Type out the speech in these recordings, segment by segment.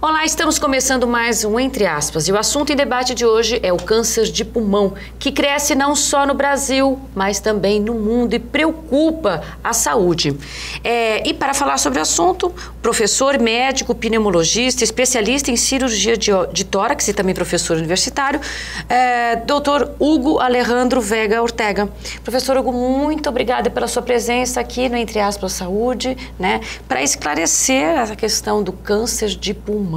Olá, estamos começando mais um Entre Aspas e o assunto em debate de hoje é o câncer de pulmão, que cresce não só no Brasil, mas também no mundo e preocupa a saúde. E para falar sobre o assunto, professor, médico, pneumologista, especialista em cirurgia de tórax e também professor universitário, doutor Hugo Alejandro Vega Ortega. Professor Hugo, muito obrigada pela sua presença aqui no Entre Aspas Saúde, né, para esclarecer a questão do câncer de pulmão.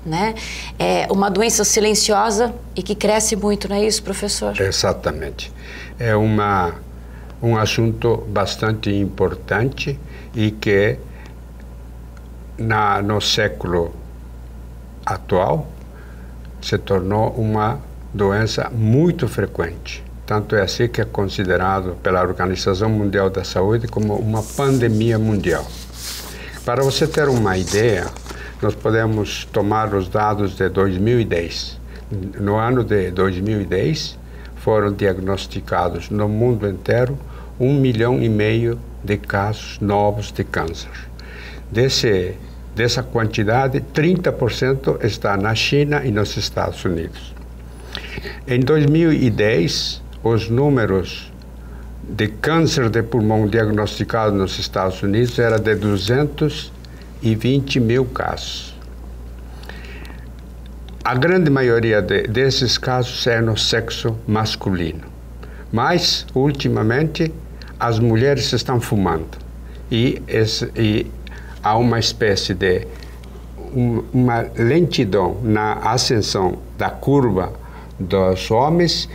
Né? É uma doença silenciosa e que cresce muito, não é isso, professor? Exatamente. É um assunto bastante importante e que no século atual se tornou uma doença muito frequente. Tanto é assim que é considerado pela Organização Mundial da Saúde como uma pandemia mundial. Para você ter uma ideia, nós podemos tomar os dados de 2010. No ano de 2010, foram diagnosticados no mundo inteiro 1,5 milhão de casos novos de câncer. Dessa quantidade, 30% está na China e nos Estados Unidos. Em 2010, os números de câncer de pulmão diagnosticados nos Estados Unidos era de 220 mil casos. A grande maioria desses casos é no sexo masculino. Mas, ultimamente, as mulheres estão fumando. E há uma espécie de uma lentidão na ascensão da curva dos homens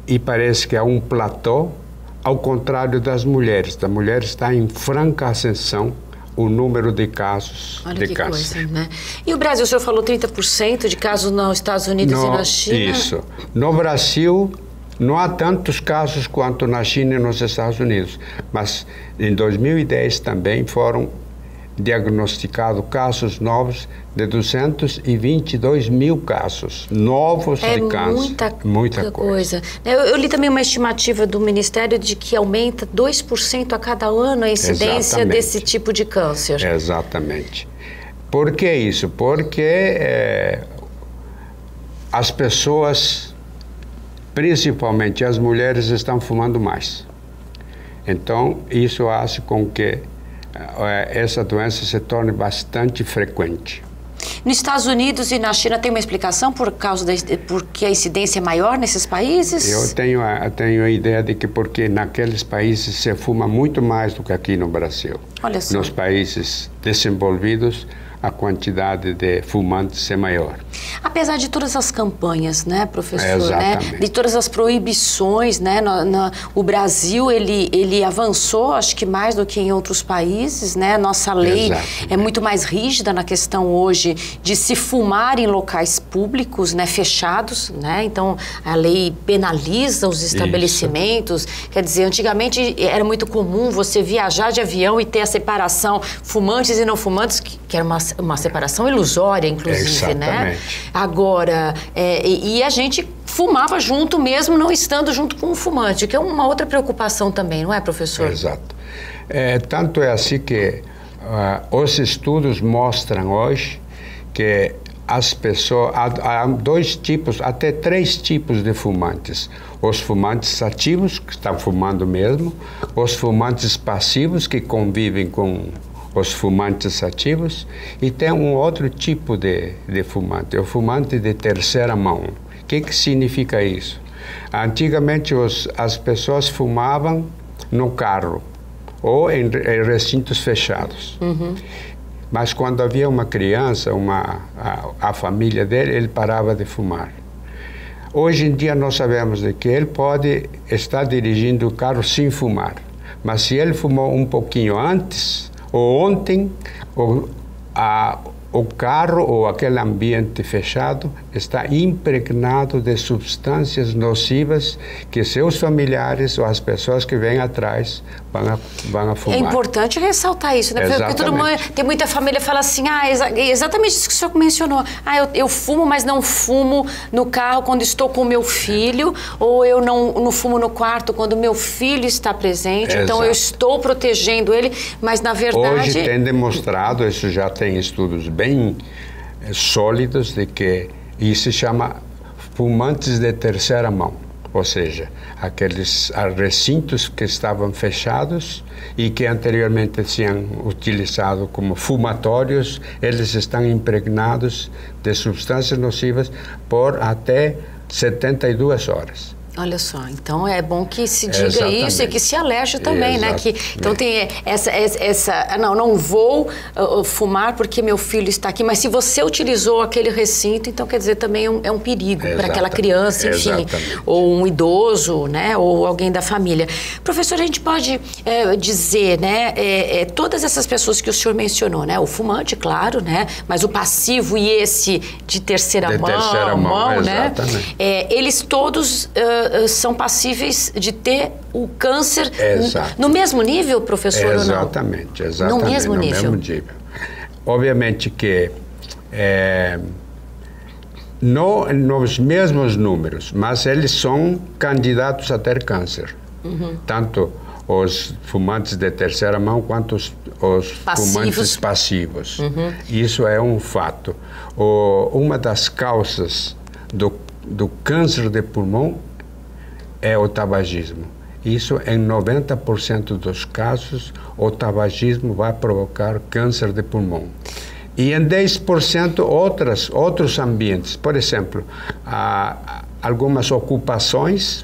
e parece que há um platô, ao contrário das mulheres. A mulher está em franca ascensão o número de casos de câncer. Coisa, né? E o Brasil, o senhor falou 30% de casos nos Estados Unidos e na China? Isso. No Brasil, não há tantos casos quanto na China e nos Estados Unidos. Mas em 2010 também foram diagnosticados casos novos de 222 mil casos novos de câncer. Muita coisa. Eu li também uma estimativa do Ministério de que aumenta 2% a cada ano a incidência desse tipo de câncer. Exatamente. Por que isso? Porque as pessoas, principalmente as mulheres, estão fumando mais. Então, isso faz com que essa doença se torne bastante frequente. Nos Estados Unidos e na China tem uma explicação porque a incidência é maior nesses países? Eu tenho a ideia de que porque naqueles países se fuma muito mais do que aqui no Brasil. Olha só. Nos países desenvolvidos, a quantidade de fumantes é maior. Apesar de todas as campanhas, né, professor, exatamente, né, de todas as proibições, né, o Brasil, ele avançou, acho que mais do que em outros países, né, nossa lei é muito mais rígida na questão hoje de se fumar em locais públicos, né, fechados, né, então a lei penaliza os estabelecimentos. Isso. Quer dizer, antigamente era muito comum você viajar de avião e ter a separação fumantes e não fumantes, que era uma separação ilusória, inclusive, exatamente, né? Agora, e a gente fumava junto mesmo, não estando junto com o fumante, que é uma outra preocupação também, não é, professor? Exato. Tanto é assim que os estudos mostram hoje que as pessoas, há dois tipos, até 3 tipos de fumantes. Os fumantes ativos, que estão fumando mesmo, os fumantes passivos, que convivem com os fumantes ativos, e tem um outro tipo de fumante, o fumante de terceira mão. O que significa isso? Antigamente as pessoas fumavam no carro ou em recintos fechados. Uhum. Mas quando havia uma criança, a família dele, ele parava de fumar. Hoje em dia nós sabemos de que ele pode estar dirigindo o carro sem fumar, mas se ele fumou um pouquinho antes ou ontem, o carro ou aquele ambiente fechado está impregnado de substâncias nocivas que seus familiares ou as pessoas que vêm atrás vão a fumar. É importante ressaltar isso, né? Porque todo mundo, tem muita família que fala assim, exatamente isso que o senhor mencionou. Eu fumo, mas não fumo no carro quando estou com o meu filho, ou eu não fumo no quarto quando o meu filho está presente. Exato. Então eu estou protegendo ele, mas na verdade... Hoje tem demonstrado, isso já tem estudos bem sólidos de que isso se chama fumantes de terceira mão, ou seja, aqueles recintos que estavam fechados e que anteriormente tinham utilizado como fumatórios, eles estão impregnados de substâncias nocivas por até 72 horas. Olha só, então é bom que se diga isso e que se alerte também, né? Que, então tem essa não vou fumar porque meu filho está aqui, mas se você utilizou aquele recinto, então quer dizer, também é um perigo para aquela criança, enfim, ou um idoso, né? Ou alguém da família. Professor, a gente pode dizer, né? Todas essas pessoas que o senhor mencionou, né? O fumante, claro, né? Mas o passivo e esse de terceira mão, né? Eles todos são passíveis de ter o câncer no mesmo nível, professor, exatamente, ou não? No mesmo nível. Obviamente que não nos mesmos números, mas eles são candidatos a ter câncer. Tanto os fumantes de terceira mão quanto os fumantes passivos. Isso é um fato. Uma das causas do câncer de pulmão é o tabagismo. Isso, em 90% dos casos, o tabagismo vai provocar câncer de pulmão. E em 10% outros ambientes. Por exemplo, algumas ocupações,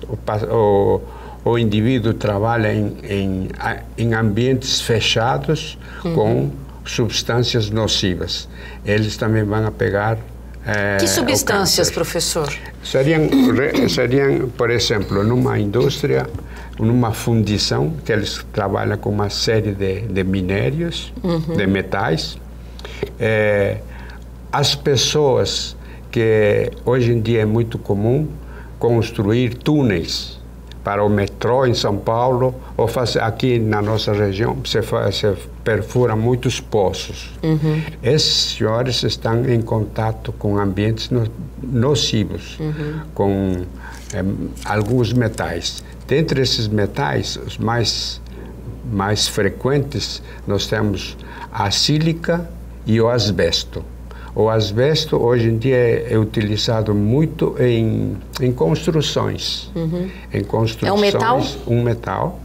o indivíduo trabalha em ambientes fechados com substâncias nocivas. Eles também vão pegar que substâncias, professor? Seriam, por exemplo, numa indústria, numa fundição, que eles trabalham com uma série de minérios, de metais. As pessoas que hoje em dia é muito comum construir túneis para o metrô em São Paulo, ou aqui na nossa região, se perfura muitos poços. Esses senhores estão em contato com ambientes nocivos, com alguns metais. Dentre esses metais, os mais frequentes, nós temos a sílica e o asbesto. O asbesto, hoje em dia, é utilizado muito em construções. Em construções. É um metal? Um metal.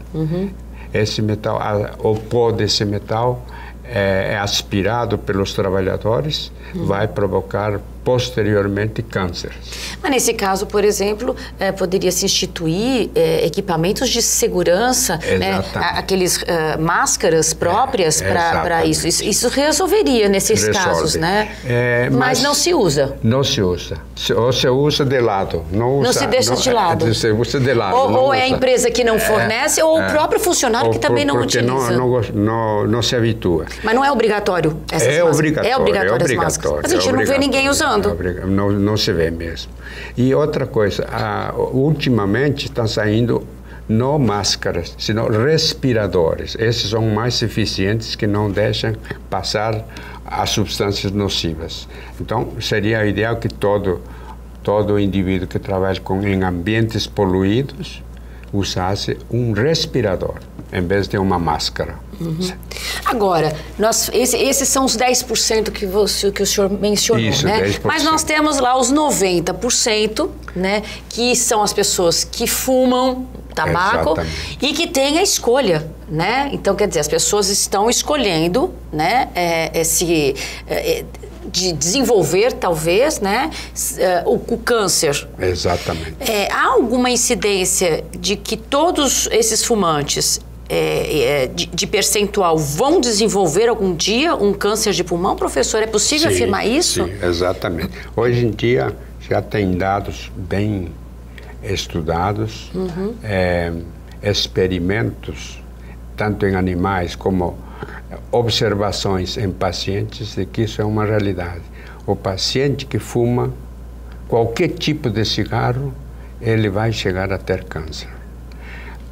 Esse metal, o pó desse metal é aspirado pelos trabalhadores, vai provocar posteriormente câncer. Mas nesse caso, por exemplo, poderia se instituir equipamentos de segurança, né? Aqueles máscaras próprias para isso. Isso resolveria nesses casos, né? Mas não se usa. Não se usa. Ou se usa de lado. Não se deixa de lado. Se usa de lado. Ou é a empresa que não fornece, ou o próprio funcionário que também não utiliza. Porque não se habitua. Mas não é obrigatório essas máscaras? Obrigatório. É obrigatório as máscaras. Mas a gente não vê ninguém usando. Não se vê mesmo. E outra coisa, ultimamente estão saindo não máscaras, senão respiradores. Esses são mais eficientes, que não deixam passar as substâncias nocivas. Então, seria ideal que todo indivíduo que trabalha em ambientes poluídos usasse um respirador, em vez de uma máscara. Agora, esses são os 10% que o senhor mencionou, isso, né? 10%. Mas nós temos lá os 90%, né? Que são as pessoas que fumam tabaco. Exatamente. E que têm a escolha, né? Então, quer dizer, as pessoas estão escolhendo, né? De desenvolver, talvez, né, o câncer. Exatamente. Há alguma incidência de que todos esses fumantes de percentual vão desenvolver algum dia um câncer de pulmão, professor? É possível afirmar isso? Sim, exatamente. Hoje em dia já tem dados bem estudados, experimentos, tanto em animais como observações em pacientes, de que isso é uma realidade. O paciente que fuma qualquer tipo de cigarro, ele vai chegar a ter câncer.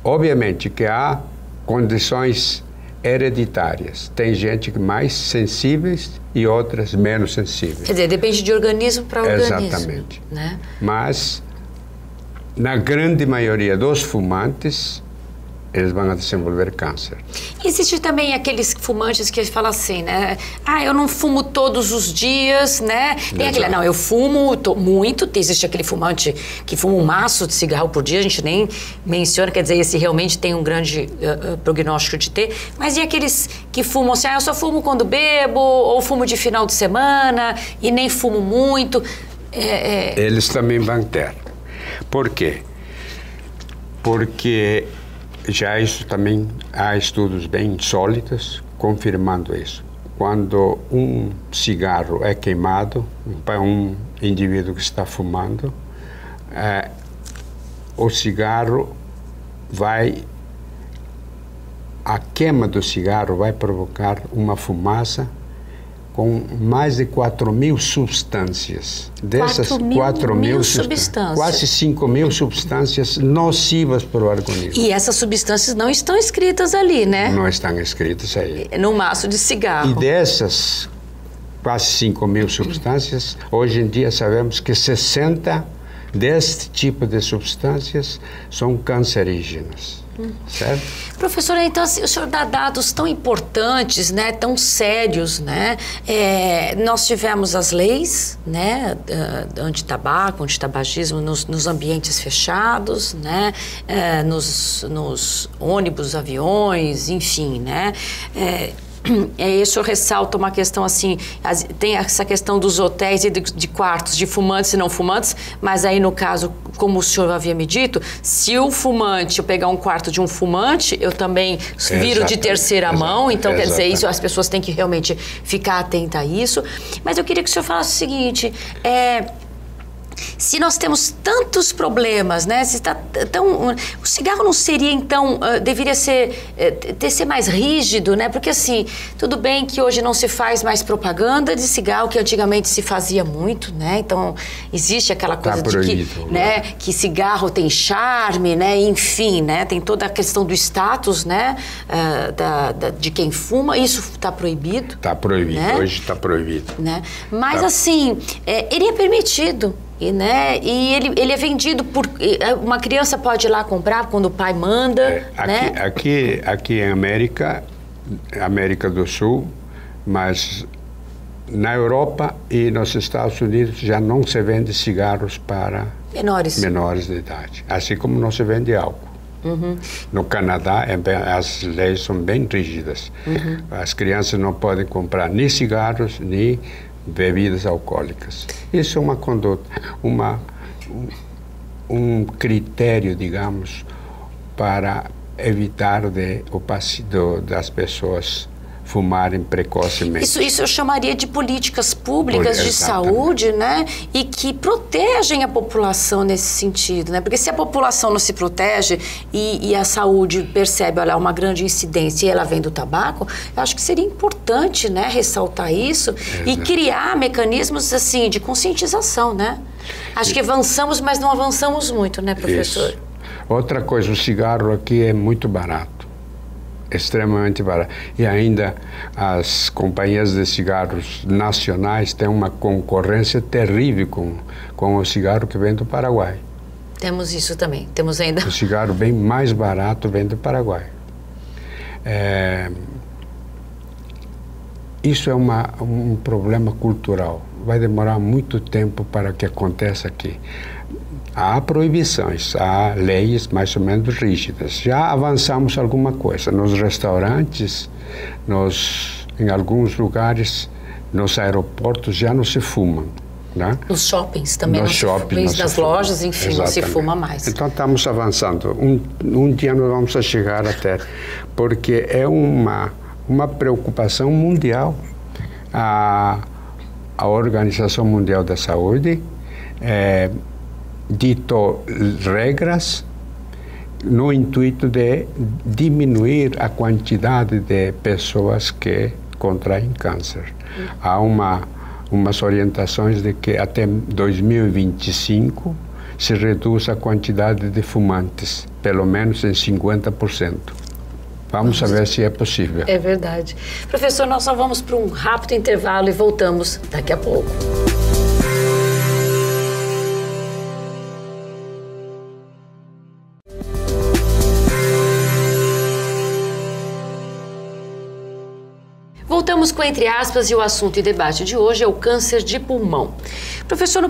Obviamente que há condições hereditárias. Tem gente que mais sensíveis e outras menos sensíveis. Quer dizer, depende de organismo para organismo. Exatamente. Né? Mas, na grande maioria dos fumantes, eles vão desenvolver câncer. Existe também aqueles fumantes que falam assim, né? Ah, eu não fumo todos os dias, né? Tem aquele, não, eu fumo muito. Existe aquele fumante que fuma um maço de cigarro por dia, a gente nem menciona, quer dizer, esse realmente tem um grande prognóstico de ter. Mas e aqueles que fumam assim, eu só fumo quando bebo, ou fumo de final de semana e nem fumo muito? Eles também vão ter. Por quê? Porque já isso também há estudos bem sólidos confirmando isso. Quando um cigarro é queimado para um indivíduo que está fumando, o cigarro a queima do cigarro vai provocar uma fumaça com mais de 4.000 substâncias. Dessas 4.000 substâncias, quase 5.000 substâncias nocivas para o organismo. E essas substâncias não estão escritas ali, né? Não estão escritas aí. No maço de cigarro. E dessas quase 5.000 substâncias, hoje em dia sabemos que 60 deste tipo de substâncias são cancerígenas. Certo? Professora, então assim, o senhor dá dados tão importantes, né, tão sérios, né? Nós tivemos as leis, né, anti-tabaco, anti-tabagismo nos ambientes fechados, né, nos ônibus, aviões, enfim, né? O senhor ressalta uma questão assim, tem essa questão dos hotéis e de quartos de fumantes e não fumantes, mas aí no caso, como o senhor havia me dito, se o fumante, eu pegar um quarto de um fumante, eu também viro de terceira mão, então quer dizer, isso as pessoas têm que realmente ficar atentas a isso. Mas eu queria que o senhor falasse o seguinte, se nós temos tantos problemas, né? Se está o cigarro não seria, então, deveria ser mais rígido, né? Porque, assim, tudo bem que hoje não se faz mais propaganda de cigarro, que antigamente se fazia muito, né? Então, existe aquela coisa que cigarro tem charme, né? Enfim, né? Tem toda a questão do status, né? De quem fuma. Isso está proibido. Está proibido, né? Hoje está proibido. Né? Mas, assim, ele é permitido. E ele é vendido por... Uma criança pode ir lá comprar quando o pai manda, né? Aqui em América do Sul, mas na Europa e nos Estados Unidos já não se vende cigarros para menores de idade. Assim como não se vende álcool. Uhum. No Canadá, as leis são bem rígidas. Uhum. As crianças não podem comprar nem cigarros, nem bebidas alcoólicas. Isso é uma conduta, um critério, digamos, para evitar das pessoas fumarem precocemente. Isso eu chamaria de políticas públicas de saúde, né? E que protegem a população nesse sentido, né? Porque se a população não se protege e a saúde percebe, olha, uma grande incidência e ela vem do tabaco, eu acho que seria importante, né, ressaltar isso e criar mecanismos, assim, de conscientização, né? Acho que avançamos, mas não avançamos muito, né, professor? Isso. Outra coisa, o cigarro aqui é muito barato. Extremamente barato. E ainda as companhias de cigarros nacionais têm uma concorrência terrível com o cigarro que vem do Paraguai. Temos isso também. Temos ainda... O cigarro bem mais barato vem do Paraguai. Isso é um problema cultural. Vai demorar muito tempo para que aconteça aqui. Há proibições, há leis mais ou menos rígidas. Já avançamos alguma coisa. Nos restaurantes, em alguns lugares, nos aeroportos já não se fuma. Né? Nos shoppings também, nas lojas, enfim, não se fuma mais. Então estamos avançando. Um dia nós vamos chegar até, porque é uma preocupação mundial. A Organização Mundial da Saúde ditou regras no intuito de diminuir a quantidade de pessoas que contraem câncer. Há umas orientações de que até 2025 se reduz a quantidade de fumantes, pelo menos em 50%. Vamos saber se é possível. É verdade. Professor, nós só vamos para um rápido intervalo e voltamos daqui a pouco. Voltamos com Entre Aspas e o assunto e debate de hoje é o câncer de pulmão. Professor, no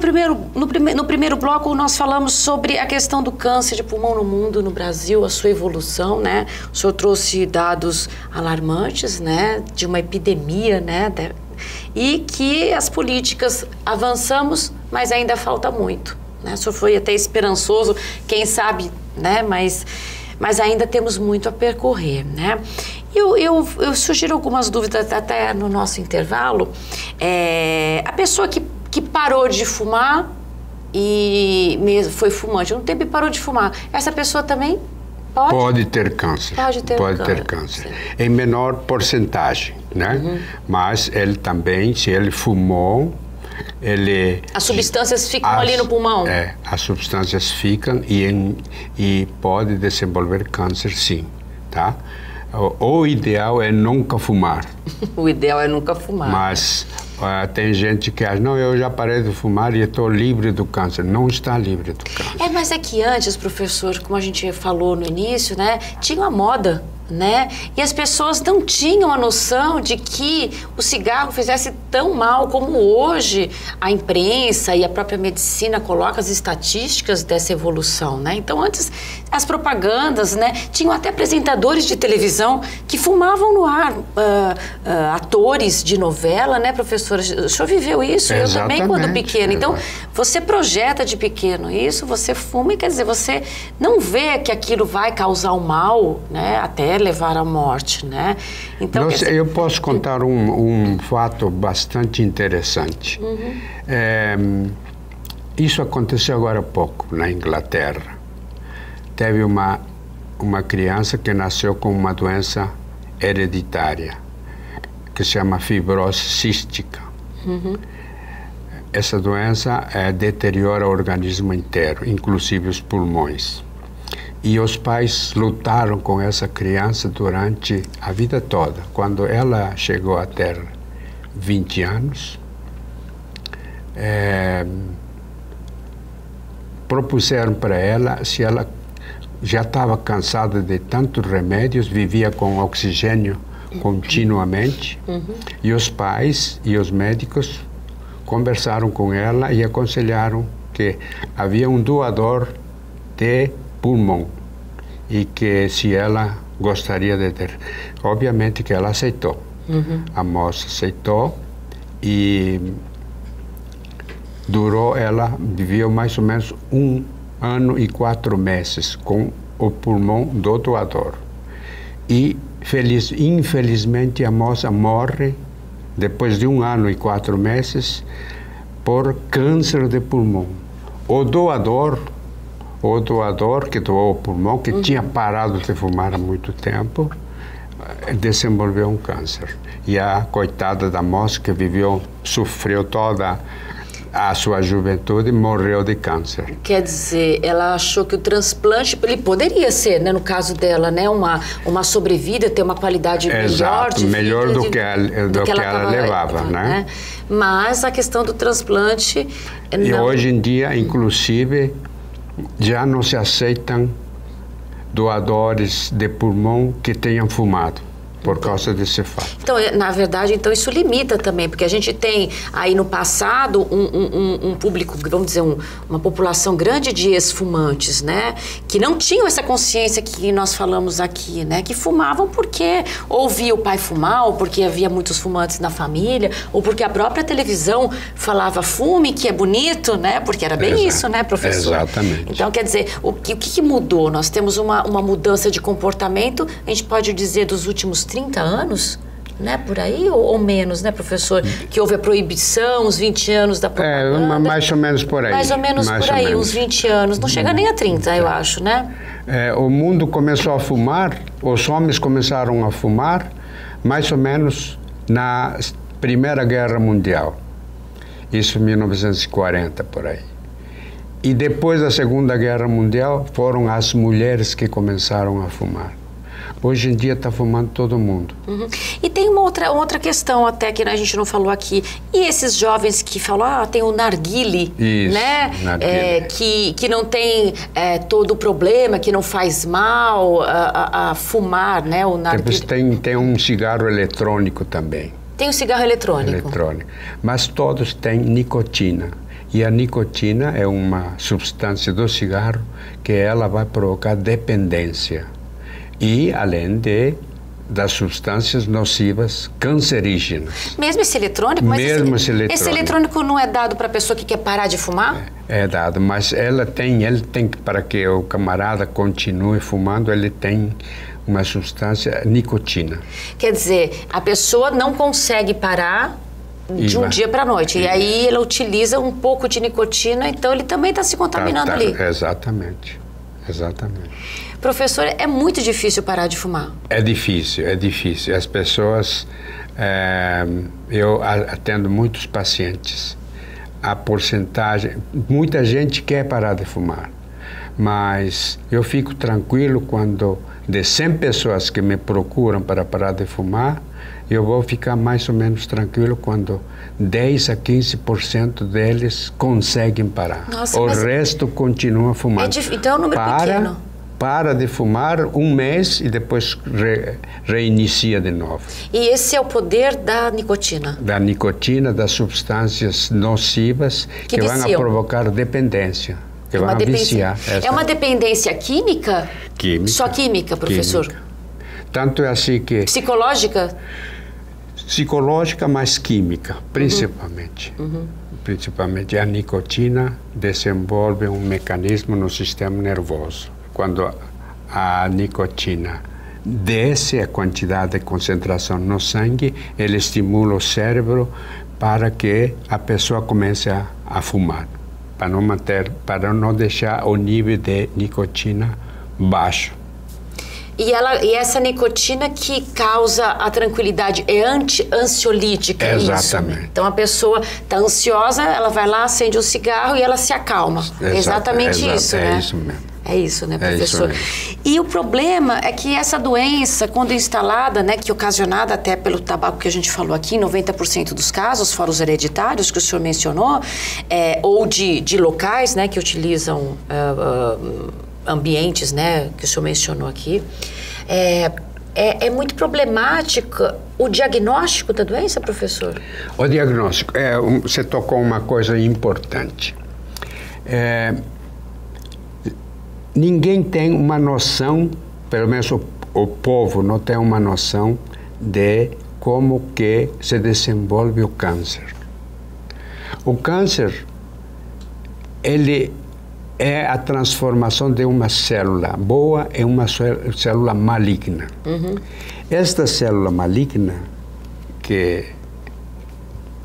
primeiro bloco nós falamos sobre a questão do câncer de pulmão no mundo, no Brasil, a sua evolução, né? O senhor trouxe dados alarmantes, né? De uma epidemia, né? E que as políticas avançamos, mas ainda falta muito, né? O senhor foi até esperançoso, quem sabe, né? Mas ainda temos muito a percorrer, né? Eu sugiro algumas dúvidas até no nosso intervalo. A pessoa que parou de fumar e foi fumante, não tempo e parou de fumar, essa pessoa também pode ter câncer. Pode ter câncer. Sim. Em menor porcentagem, né? Uhum. Mas ele também, se ele fumou, as substâncias ficam ali no pulmão? As substâncias ficam e pode desenvolver câncer, sim, tá? O ideal é nunca fumar. O ideal é nunca fumar. Mas tem gente que acha, não, eu já parei de fumar e estou livre do câncer. Não está livre do câncer. Mas é que antes, professor, como a gente falou no início, né, tinha uma moda, né? E as pessoas não tinham a noção de que o cigarro fizesse tão mal como hoje a imprensa e a própria medicina colocam as estatísticas dessa evolução, né? Então, antes, as propagandas, né? Tinham até apresentadores de televisão que fumavam no ar, atores de novela, né, professor? O senhor viveu isso? Exatamente, eu também, quando pequeno. Então, você projeta de pequeno isso, você fuma e, quer dizer, você não vê que aquilo vai causar um mal, né? Até levar à morte, né? Então, eu posso contar um fato bastante interessante. Uhum. Isso aconteceu agora há pouco, na Inglaterra. Teve uma criança que nasceu com uma doença hereditária, que se chama fibrose cística. Uhum. Essa doença deteriora o organismo inteiro, inclusive os pulmões. E os pais lutaram com essa criança durante a vida toda. Quando ela chegou a ter 20 anos, propuseram para ela, se ela já estava cansada de tantos remédios, vivia com oxigênio continuamente, e os pais e os médicos conversaram com ela e aconselharam que havia um doador de pulmão e que se ela gostaria de ter. Obviamente que ela aceitou. Uhum. A moça aceitou e ela viveu mais ou menos 1 ano e 4 meses com o pulmão do doador. E infelizmente a moça morre depois de 1 ano e 4 meses por câncer de pulmão. O doador que doou o pulmão, que tinha parado de fumar há muito tempo, desenvolveu um câncer. E a coitada da moça que sofreu toda a sua juventude, morreu de câncer. Quer dizer, ela achou que o transplante, ele poderia ser, né, no caso dela, né, uma sobrevida, ter uma qualidade melhor de vida, melhor do que ela levava, né? Mas a questão do transplante... E hoje em dia, inclusive, já não se aceitam doadores de pulmão que tenham fumado, por causa desse fato. Então, na verdade, isso limita também, porque a gente tem aí no passado um público, vamos dizer, uma população grande de ex-fumantes, né? Que não tinham essa consciência que nós falamos aqui, né? Que fumavam porque ou via o pai fumar, ou porque havia muitos fumantes na família, ou porque a própria televisão falava fume, que é bonito, né? Porque era bem isso, né, professor? Exatamente. Então, quer dizer, o que mudou? Nós temos uma mudança de comportamento, a gente pode dizer, dos últimos 30 anos, né, por aí, ou menos, né, professor? Que houve a proibição, uns 20 anos da propaganda. Mais ou menos por aí. Mais ou menos por aí, uns 20 anos. Não chega nem a 30, eu acho, né? O mundo começou a fumar, os homens começaram a fumar, mais ou menos na Primeira Guerra Mundial. Isso em 1940, por aí. E depois da Segunda Guerra Mundial, foram as mulheres que começaram a fumar. Hoje em dia está fumando todo mundo. E tem uma outra questão até que a gente não falou aqui. E esses jovens que falam, tem o narguile, isso, né? Narguile. Que não tem todo o problema, que não faz mal a fumar, né? O narguile. Tem um cigarro eletrônico também. Tem o cigarro eletrônico. Eletrônico. Mas todos têm nicotina. E a nicotina é uma substância do cigarro que ela vai provocar dependência. E além das substâncias nocivas cancerígenas. Mesmo esse eletrônico? Mas esse eletrônico não é dado para a pessoa que quer parar de fumar? É dado, mas ele tem, para que o camarada continue fumando, ele tem uma substância nicotina. Quer dizer, a pessoa não consegue parar de um dia para a noite. E aí ela utiliza um pouco de nicotina, então ele também está se contaminando ali. Exatamente. Professor, é muito difícil parar de fumar. É difícil. As pessoas... eu atendo muitos pacientes. A porcentagem... Muita gente quer parar de fumar. Mas eu fico tranquilo quando de 100 pessoas que me procuram para parar de fumar, eu vou ficar mais ou menos tranquilo quando 10 a 15% deles conseguem parar. Nossa, o resto continua fumando. Então é um número pequeno. Para de fumar um mês e depois reinicia de novo. E esse é o poder da nicotina? Da nicotina, das substâncias nocivas que vão a provocar dependência. Que vão viciar. É uma dependência química? Química. Só química, professor? Química. Tanto é assim que... Psicológica? Psicológica, mas química, principalmente. Principalmente a nicotina desenvolve um mecanismo no sistema nervoso. Quando a nicotina desce a quantidade de concentração no sangue, ele estimula o cérebro para que a pessoa comece a fumar, para não deixar o nível de nicotina baixo. E essa nicotina que causa a tranquilidade é ansiolítica, exatamente. Isso? Então a pessoa está ansiosa, ela vai lá, acende um cigarro e ela se acalma. Exatamente isso, né? É isso mesmo. É isso, né, professor? E o problema é que essa doença, quando instalada, né, que é ocasionada até pelo tabaco que a gente falou aqui, 90% dos casos, fora os hereditários que o senhor mencionou, ou de locais, né, que utilizam ambientes, né, que o senhor mencionou aqui, é muito problemático o diagnóstico da doença, professor? O diagnóstico, você tocou uma coisa importante. Ninguém tem uma noção, pelo menos o povo não tem uma noção de como que se desenvolve o câncer. O câncer, ele é a transformação de uma célula boa em uma célula maligna. Esta célula maligna, que é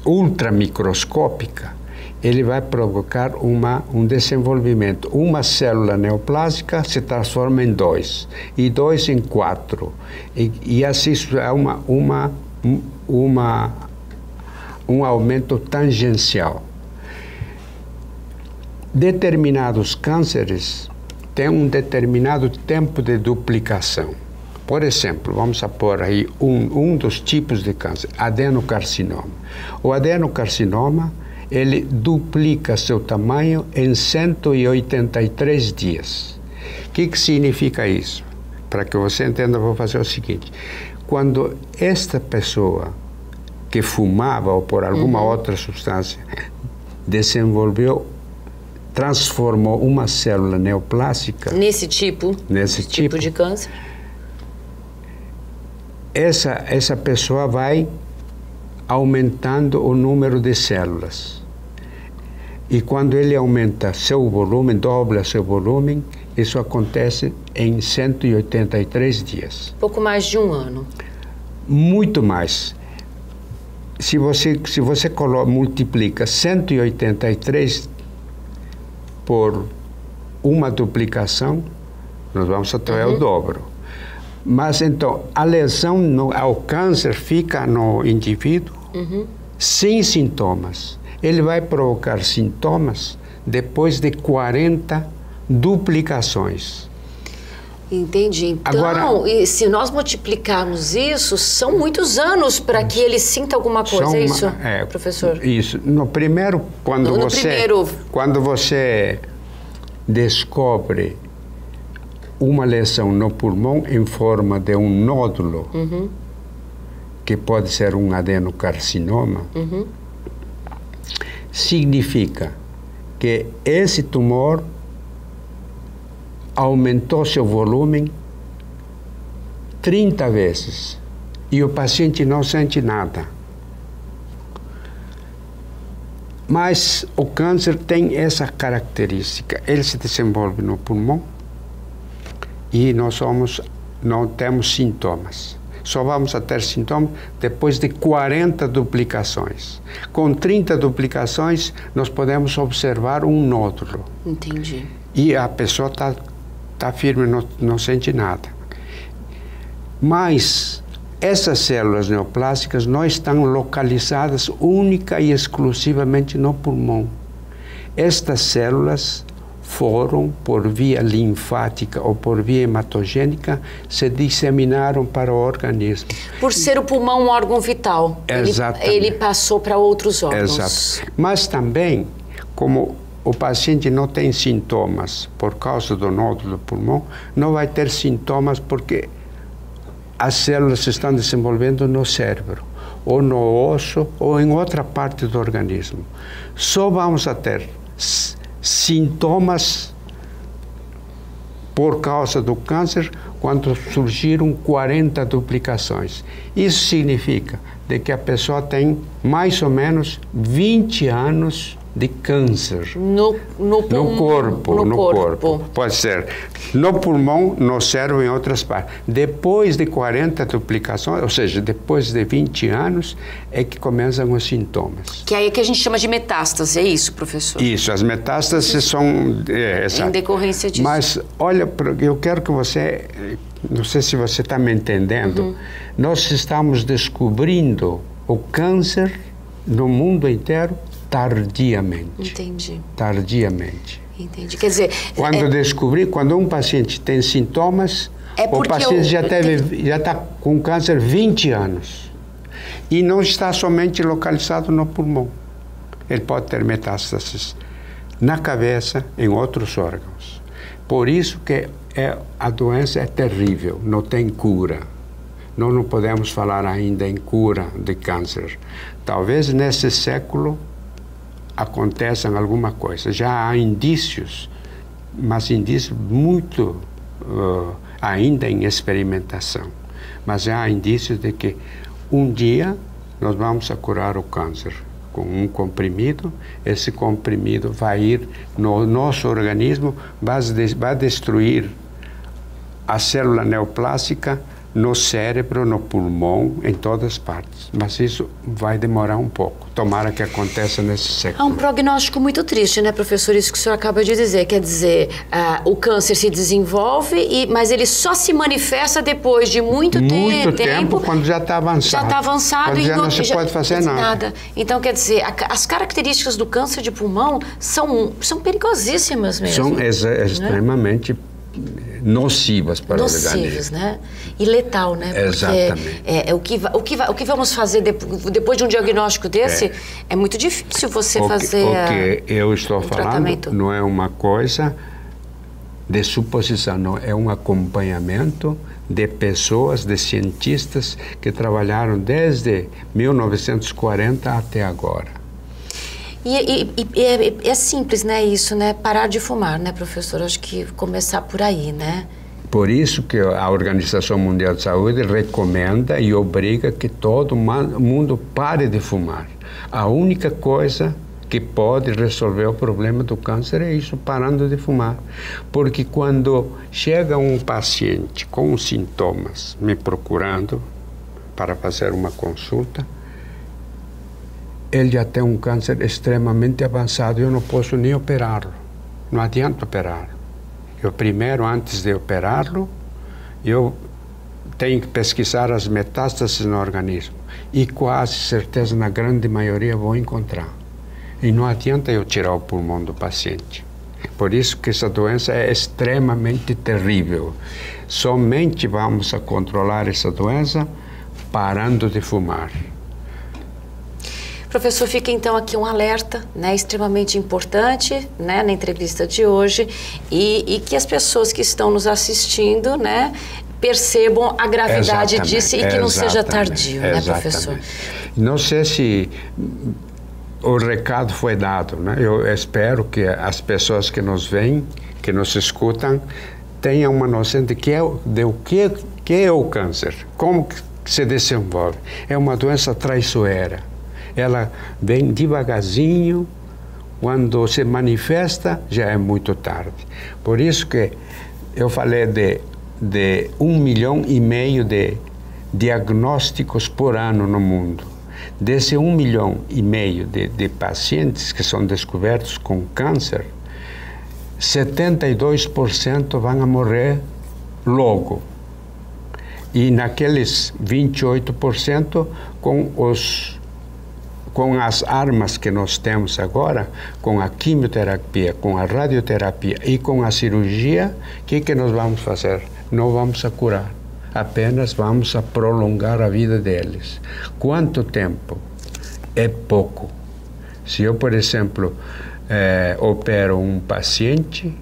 ultramicroscópica, ele vai provocar um desenvolvimento. Uma célula neoplásica se transforma em 2, e 2 em 4. E assim é um aumento tangencial. Determinados cânceres têm um determinado tempo de duplicação. Por exemplo, vamos supor aí um dos tipos de câncer, adenocarcinoma. O adenocarcinoma, ele duplica seu tamanho em 183 dias. O que significa isso? Para que você entenda, eu vou fazer o seguinte. Quando esta pessoa que fumava ou por alguma outra substância transformou uma célula neoplásica... Nesse tipo de câncer? Essa pessoa vai aumentando o número de células. E quando ele aumenta seu volume, dobra seu volume, isso acontece em 183 dias. Pouco mais de um ano. Muito mais. Se você multiplica 183 por uma duplicação, nós vamos até o dobro. Mas então, a lesão ao câncer fica no indivíduo sem sintomas. Ele vai provocar sintomas depois de 40 duplicações. Entendi. Então, agora, e se nós multiplicarmos isso, são muitos anos para que ele sinta alguma coisa, é isso, professor? Isso. No primeiro, quando você descobre uma lesão no pulmão em forma de um nódulo, que pode ser um adenocarcinoma, significa que esse tumor aumentou seu volume 30 vezes e o paciente não sente nada. Mas o câncer tem essa característica, ele se desenvolve no pulmão e nós não temos sintomas. Só vamos a ter sintomas depois de 40 duplicações. Com 30 duplicações, nós podemos observar um nódulo. Entendi. E a pessoa está firme, não sente nada. Mas essas células neoplásicas não estão localizadas única e exclusivamente no pulmão. Estas células foram, por via linfática ou por via hematogênica, se disseminaram para o organismo. Por ser o pulmão um órgão vital, ele passou para outros órgãos. Exato. Mas também, como o paciente não tem sintomas por causa do nódulo do pulmão, não vai ter sintomas porque as células se estão desenvolvendo no cérebro, ou no osso, ou em outra parte do organismo. Só vamos a ter sintomas por causa do câncer quando surgiram 40 duplicações. Isso significa de que a pessoa tem mais ou menos 20 anos de câncer no corpo. Pode ser no pulmão, no cérebro, em outras partes. Depois de 40 duplicações, ou seja, depois de 20 anos, é que começam os sintomas. Que aí é que a gente chama de metástase, é isso, professor? Isso, as metástases são... em decorrência disso. Mas, olha, eu quero que você... Não sei se você está me entendendo. Nós estamos descobrindo o câncer no mundo inteiro tardiamente. Entendi. Tardiamente. Entendi. Quer dizer... Quando um paciente tem sintomas, o paciente já está com câncer 20 anos. E não está somente localizado no pulmão. Ele pode ter metástases na cabeça, em outros órgãos. Por isso que a doença é terrível, não tem cura. Nós não podemos falar ainda em cura de câncer. Talvez nesse século aconteça alguma coisa. Já há indícios, mas indícios muito ainda em experimentação. Mas já há indícios de que um dia nós vamos a curar o câncer com um comprimido. Esse comprimido vai ir no nosso organismo, vai destruir a célula neoplásica no cérebro, no pulmão, em todas as partes. Mas isso vai demorar um pouco. Tomara que aconteça nesse século. Há um prognóstico muito triste, né, professor? Isso que o senhor acaba de dizer. Quer dizer, o câncer se desenvolve, mas ele só se manifesta depois de muito tempo, quando já está avançado. Já está avançado quando e já não se pode fazer nada. Então, quer dizer, as características do câncer de pulmão são perigosíssimas mesmo. São extremamente nocivas para o organismo. Nocivas, né? E letal, né? Porque exatamente. O que vamos fazer depois de um diagnóstico desse? É muito difícil você fazer o que eu estou falando tratamento. Não é uma coisa de suposição, não. É um acompanhamento de pessoas, de cientistas que trabalharam desde 1940 até agora. E é simples, né, isso, né? Parar de fumar, né, professor? Acho que começar por aí, né? Por isso que a Organização Mundial de Saúde recomenda e obriga que todo mundo pare de fumar. A única coisa que pode resolver o problema do câncer é isso, parando de fumar. Porque quando chega um paciente com sintomas me procurando para fazer uma consulta, ele já tem um câncer extremamente avançado, eu não posso nem operá-lo, não adianta operá-lo. Eu primeiro, antes de operá-lo, eu tenho que pesquisar as metástases no organismo e quase certeza, na grande maioria, vou encontrar. E não adianta eu tirar o pulmão do paciente, Por isso que essa doença é extremamente terrível. Somente vamos a controlar essa doença parando de fumar. Professor, fica então aqui um alerta, né, extremamente importante, né, na entrevista de hoje, e que as pessoas que estão nos assistindo, né, percebam a gravidade disso e que não seja tardio, né, professor? Não sei se o recado foi dado, né? Eu espero que as pessoas que nos veem, que nos escutam, tenham uma noção de que é o câncer, como que se desenvolve. É uma doença traiçoeira. Ela vem devagarzinho, quando se manifesta já é muito tarde. Por isso que eu falei de 1,5 milhão de diagnósticos por ano no mundo. Desse 1,5 milhão de pacientes que são descobertos com câncer, 72% vão a morrer logo. E naqueles 28% com as armas que nós temos agora, com a quimioterapia, com a radioterapia e com a cirurgia, o que nós vamos fazer? Não vamos a curar, apenas vamos a prolongar a vida deles. Quanto tempo? É pouco. Se eu, por exemplo, opero um paciente,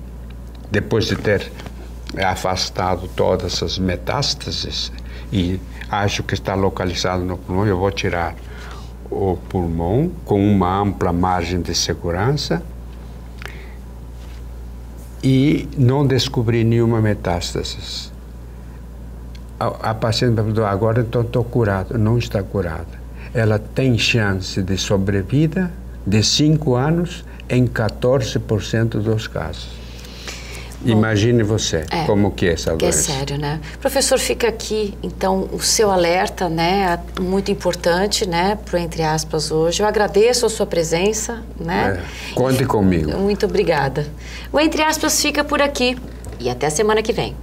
depois de ter afastado todas as metástases e acho que está localizado no pulmão, eu vou tirar o pulmão com uma ampla margem de segurança e não descobri nenhuma metástase. A paciente me perguntou, agora então estou curada. Não está curada. Ela tem chance de sobrevida de 5 anos em 14% dos casos. Bom, imagine você como que é essa doença. É sério, né? Professor, fica aqui, então, o seu alerta, né? Muito importante, né? Pro Entre Aspas hoje. Eu agradeço a sua presença, né? Conte comigo. Muito obrigada. O Entre Aspas fica por aqui e até a semana que vem.